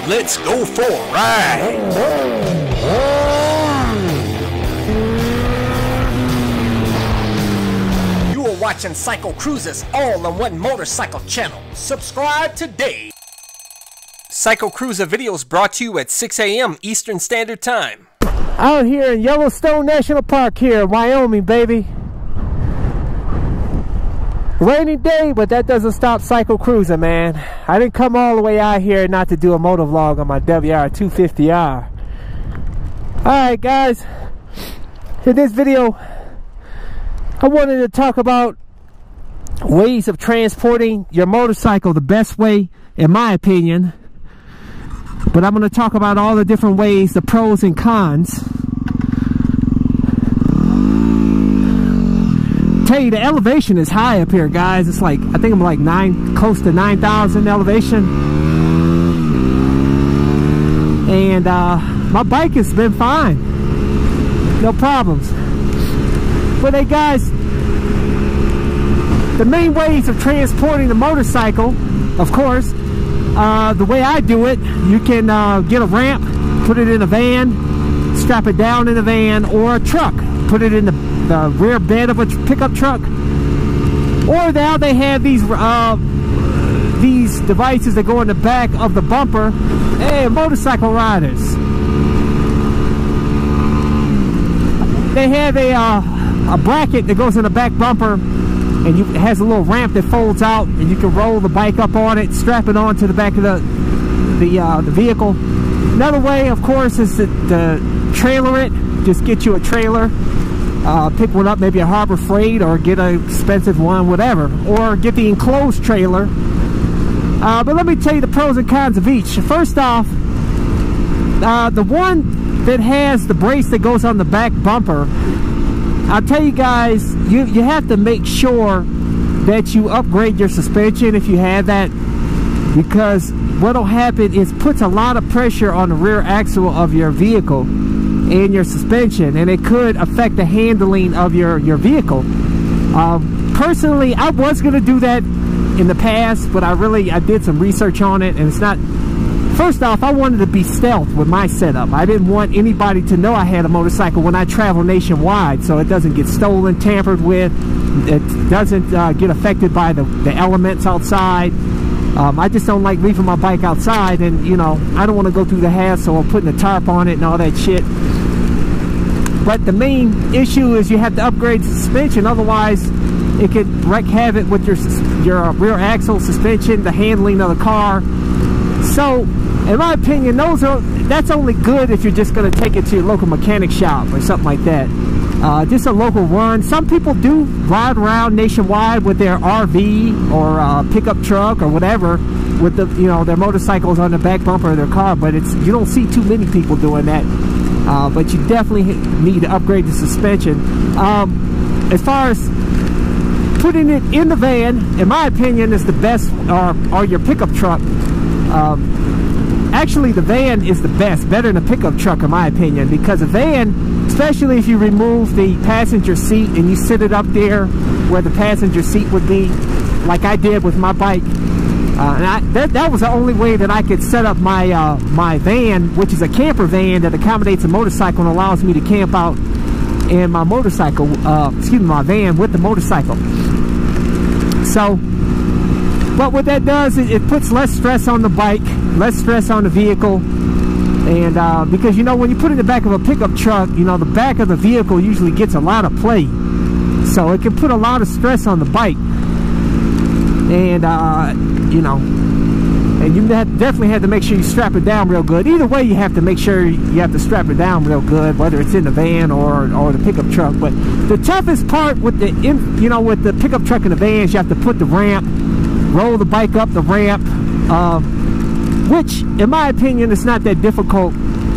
Let's go for a ride. You are watching CycleCruza's all-in-one motorcycle channel. Subscribe today. CycleCruza videos brought to you at 6 a.m. Eastern Standard Time. Out here in Yellowstone National Park here, Wyoming, baby. Rainy day, but that doesn't stop CycleCruza, man. I didn't come all the way out here not to do a MotoVlog on my WR250R. Alright, guys. In this video, I wanted to talk about ways of transporting your motorcycle the best way, in my opinion. But I'm going to talk about all the different ways, the pros and cons. Tell you, the elevation is high up here, guys. It's like, I think I'm like close to 9,000 elevation. And my bike has been fine, no problems. But hey, guys, the main ways of transporting the motorcycle, of course, the way I do it, you can get a ramp, put it in a van, strap it down in a van, or a truck, put it in the rear bed of a pickup truck. Or now they have these devices that go in the back of the bumper. Hey, motorcycle riders, they have a bracket that goes in the back bumper, and it has a little ramp that folds out, and you can roll the bike up on it, strap it onto the back of the vehicle. Another way, of course, is to trailer it. Just get you a trailer. Pick one up, maybe a Harbor Freight, or get an expensive one, whatever, or get the enclosed trailer. But let me tell you the pros and cons of each. First off, the one that has the brace that goes on the back bumper, I'll tell you guys, you have to make sure that you upgrade your suspension if you have that, because what'll happen is puts a lot of pressure on the rear axle of your vehicle and your suspension, and it could affect the handling of your vehicle. Personally, I was going to do that in the past, but I did some research on it, and it's not. First off, I wanted to be stealth with my setup. I didn't want anybody to know I had a motorcycle when I travel nationwide, so it doesn't get stolen, tampered with, it doesn't get affected by the elements outside. I just don't like leaving my bike outside, and you know, I don't want to go through the hassle of putting a tarp on it and all that shit. But the main issue is you have to upgrade the suspension, otherwise it could wreak havoc with your rear axle, suspension, the handling of the car. So, in my opinion, that's only good if you're just going to take it to your local mechanic shop or something like that. Just a local run. Some people do ride around nationwide with their RV or pickup truck or whatever, with their motorcycles on the back bumper of their car. But you don't see too many people doing that. But you definitely need to upgrade the suspension. As far as putting it in the van, in my opinion, is the best, or your pickup truck. Actually, the van is the best, better than a pickup truck in my opinion, because a van, especially if you remove the passenger seat and you sit it up there where the passenger seat would be, like I did with my bike, and that was the only way that I could set up my my van, which is a camper van that accommodates a motorcycle and allows me to camp out in my motorcycle, my van with the motorcycle. So, but what that does is it puts less stress on the bike, less stress on the vehicle, and because when you put it in the back of a pickup truck, the back of the vehicle usually gets a lot of play, so it can put a lot of stress on the bike, and and you definitely have to make sure you strap it down real good. Either way, you have to make sure you have to strap it down real good, whether it's in the van or the pickup truck. But the toughest part with with the pickup truck and the vans, you have to put the ramp, roll the bike up the ramp, which in my opinion is not that difficult,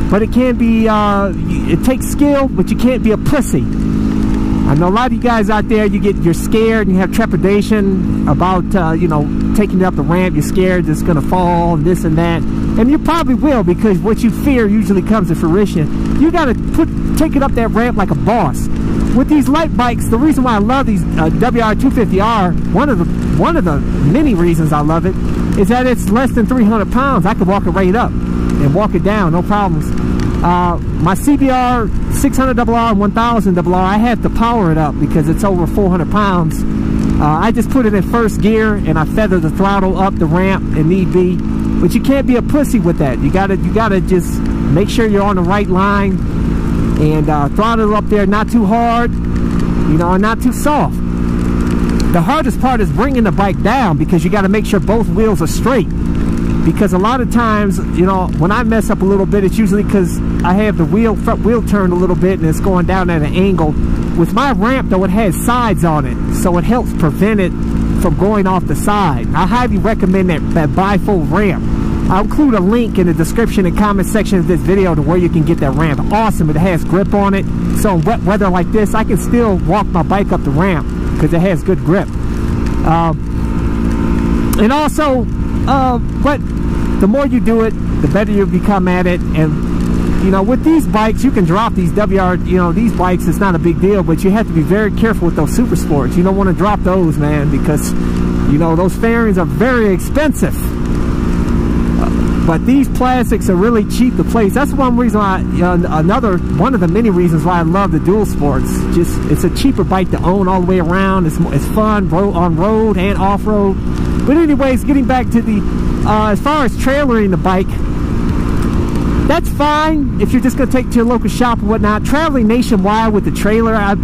but it can be, it takes skill, but you can't be a pussy. I know a lot of you guys out there, you're scared and you have trepidation about taking it up the ramp. You're scared it's gonna fall and this and that, and you probably will, because what you fear usually comes to fruition. You gotta take it up that ramp like a boss. With these light bikes, the reason why I love these WR250R, one of the many reasons I love it, is that it's less than 300 pounds. I could walk it right up and walk it down, no problems. My CBR 600RR and 1000RR, I have to power it up because it's over 400 pounds. I just put it in first gear and I feather the throttle up the ramp if need be. But you can't be a pussy with that. You gotta just make sure you're on the right line and throttle up there, not too hard, you know, and not too soft. The hardest part is bringing the bike down because you got to make sure both wheels are straight. Because a lot of times, you know, when I mess up a little bit, it's usually because I have the front wheel turned a little bit and it's going down at an angle. With my ramp, though, it has sides on it, so it helps prevent it from going off the side. I highly recommend that bifold ramp. I'll include a link in the description and comment section of this video to where you can get that ramp. Awesome, it has grip on it. So in wet weather like this, I can still walk my bike up the ramp because it has good grip. And also, but the more you do it, the better you become at it. And you know, with these bikes, you can drop these these bikes, it's not a big deal, but you have to be very careful with those SuperSports. You don't want to drop those, man, because, you know, those fairings are very expensive. But these plastics are really cheap to place. That's one reason why, one of the many reasons why I love the dual sports. Just, it's a cheaper bike to own all the way around. It's fun, on road and off-road. But anyways, getting back to the, as far as trailering the bike, that's fine if you're just going to take it to your local shop and whatnot. Traveling nationwide with the trailer, a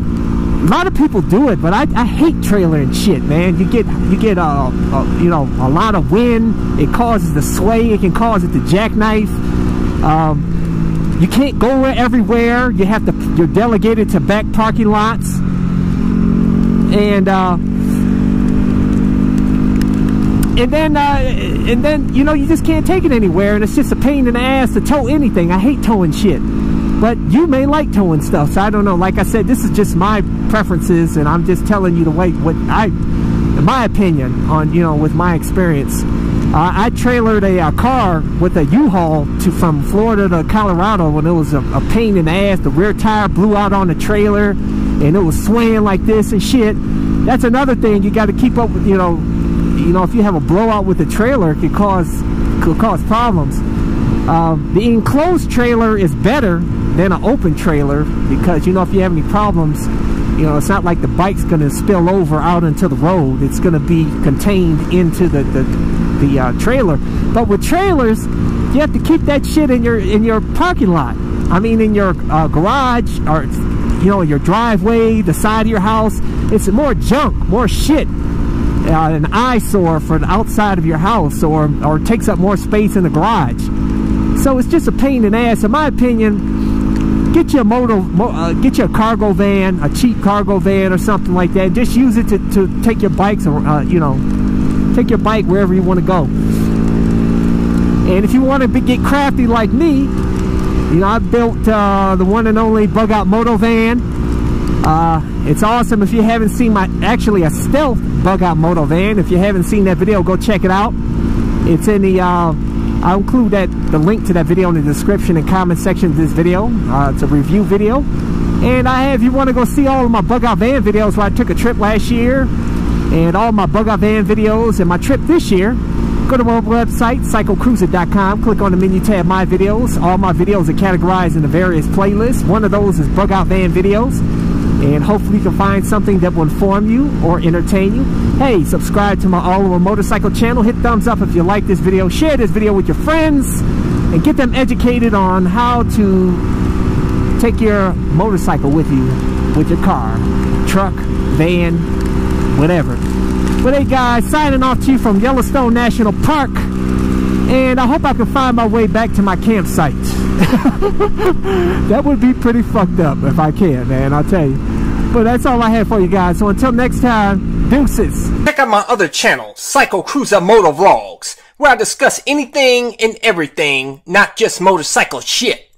lot of people do it, but I hate trailering shit, man. You get you know, a lot of wind. It causes the sway. It can cause it to jackknife. You can't go everywhere. You're delegated to back parking lots, and then you know, you just can't take it anywhere, and it's just a pain in the ass to tow anything. I hate towing shit. But you may like towing stuff, so I don't know. Like I said, this is just my preferences, and I'm just telling you the way, in my opinion, on, you know, with my experience. I trailered a car with a U-Haul from Florida to Colorado when it was a pain in the ass. The rear tire blew out on the trailer, and it was swaying like this and shit. That's another thing you got to keep up with. You know, if you have a blowout with the trailer, it could cause problems. The enclosed trailer is better than an open trailer because, you know, if you have any problems, you know, it's not like the bike's going to spill over out into the road. It's going to be contained into the trailer. But with trailers, you have to keep that shit in your parking lot. I mean, in your garage, or, you know, your driveway, the side of your house. It's more junk, more shit. An eyesore for the outside of your house, or takes up more space in the garage. So it's just a pain in the ass. In my opinion, get you a get you a cargo van, a cheap cargo van or something like that. Just use it to take your bikes, or you know, take your bike wherever you want to go. And if you want to get crafty like me, you know, I built the one and only bug out Moto van. It's awesome. If you haven't seen actually a stealth bug out Moto van, if you haven't seen that video, go check it out. It's in the I'll include the link to that video in the description and comment section of this video. It's a review video. And if you want to go see all of my bug out van videos where I took a trip last year, and all my bug out van videos and my trip this year, go to my website, CycleCruza.com. Click on the menu tab, My Videos. All my videos are categorized into various playlists. One of those is bug out van videos. And hopefully you can find something that will inform you or entertain you. Hey, subscribe to my All Over Motorcycle channel. Hit thumbs up if you like this video. Share this video with your friends and get them educated on how to take your motorcycle with you, with your car, truck, van, whatever. But hey guys, signing off to you from Yellowstone National Park. And I hope I can find my way back to my campsite. That would be pretty fucked up if I can, man, I'll tell you. But that's all I have for you guys. So until next time, deuces. Check out my other channel, CycleCruza MotoVlogs, where I discuss anything and everything, not just motorcycle shit.